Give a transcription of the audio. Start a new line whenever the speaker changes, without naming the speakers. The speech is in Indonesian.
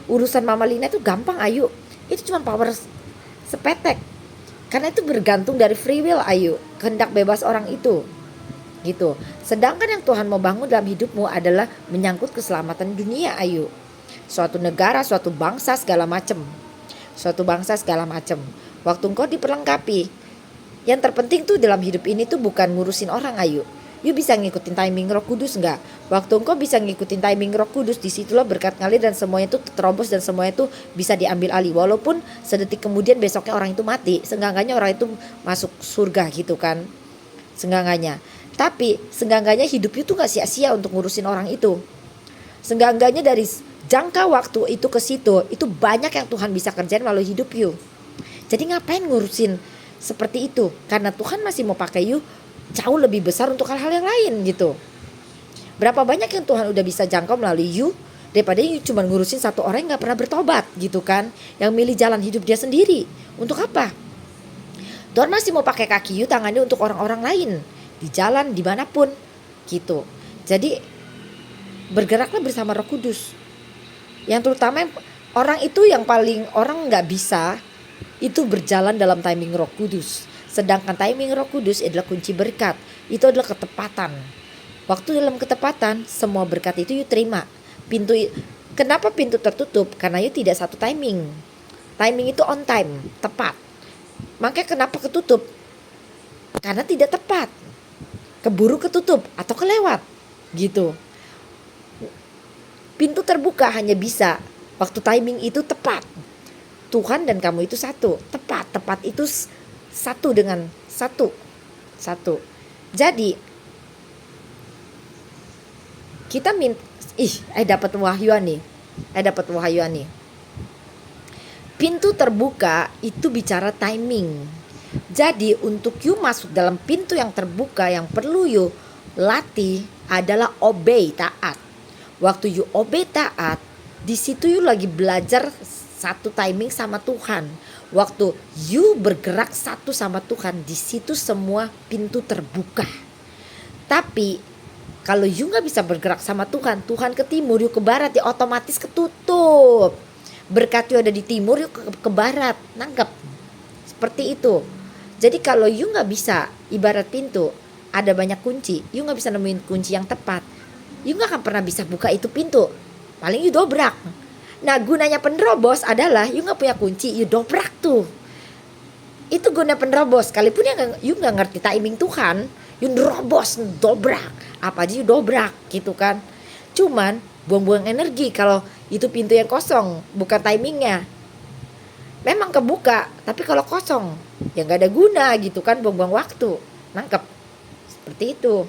Urusan Mama Lina itu gampang Ayu. Itu cuma power sepetek. Karena itu bergantung dari free will Ayu, kehendak bebas orang itu. Gitu. Sedangkan yang Tuhan mau bangun dalam hidupmu adalah menyangkut keselamatan dunia Ayu. Suatu negara, suatu bangsa segala macam. Suatu bangsa segala macam. Waktu engkau diperlengkapi, yang terpenting tuh dalam hidup ini tuh bukan ngurusin orang Ayu. You bisa ngikutin timing Roh Kudus nggak? Waktu engkau bisa ngikutin timing Roh Kudus, disitulah berkat ngalir dan semuanya itu terobos dan semuanya itu bisa diambil alih. Walaupun sedetik kemudian besoknya orang itu mati, seenggaknya orang itu masuk surga gitu kan, seenggaknya. Tapi seenggaknya hidup you tuh nggak sia-sia untuk ngurusin orang itu. Seenggaknya dari jangka waktu itu ke situ, itu banyak yang Tuhan bisa kerjain melalui hidup you. Jadi ngapain ngurusin seperti itu? Karena Tuhan masih mau pakai you jauh lebih besar untuk hal-hal yang lain gitu. Berapa banyak yang Tuhan udah bisa jangkau melalui you daripada you cuma ngurusin satu orang yang gak pernah bertobat gitu kan, yang milih jalan hidup dia sendiri. Untuk apa? Tuhan masih mau pakai kaki you, tangannya untuk orang-orang lain di jalan dimanapun gitu. Jadi bergeraklah bersama Roh Kudus. Yang terutama orang itu yang paling orang gak bisa itu berjalan dalam timing Roh Kudus. Sedangkan timing Roh Kudus adalah kunci berkat. Itu adalah ketepatan. Waktu dalam ketepatan, semua berkat itu you terima. Kenapa pintu tertutup? Karena you tidak satu timing. Timing itu on time, tepat. Makanya kenapa ketutup? Karena tidak tepat. Keburu ketutup atau kelewat. Gitu. Pintu terbuka hanya bisa waktu timing itu tepat. Tuhan dan kamu itu satu. Tepat itu satu dengan satu. Jadi kita dapat wahyuan nih. Pintu terbuka itu bicara timing. Jadi untuk you masuk dalam pintu yang terbuka, yang perlu you latih adalah obey, taat. Waktu you obey, taat, di situ you lagi belajar satu timing sama Tuhan. Waktu you bergerak satu sama Tuhan, di situ semua pintu terbuka. Tapi kalau you nggak bisa bergerak sama Tuhan, Tuhan ke timur, you ke barat, ya otomatis ketutup. Berkat you ada di timur, you ke barat, nangkep. Seperti itu. Jadi kalau you nggak bisa, ibarat pintu, ada banyak kunci, you nggak bisa nemuin kunci yang tepat, you nggak akan pernah bisa buka itu pintu. Paling you dobrak. Nah gunanya penerobos adalah you gak punya kunci, you dobrak tuh. Itu guna penerobos. Sekalipun you gak ngerti timing Tuhan, you nerobos, dobrak. Apa aja you dobrak gitu kan. Cuman buang-buang energi kalau itu pintu yang kosong, bukan timingnya. Memang kebuka, tapi kalau kosong ya gak ada guna gitu kan, buang-buang waktu. Nangkep? Seperti itu.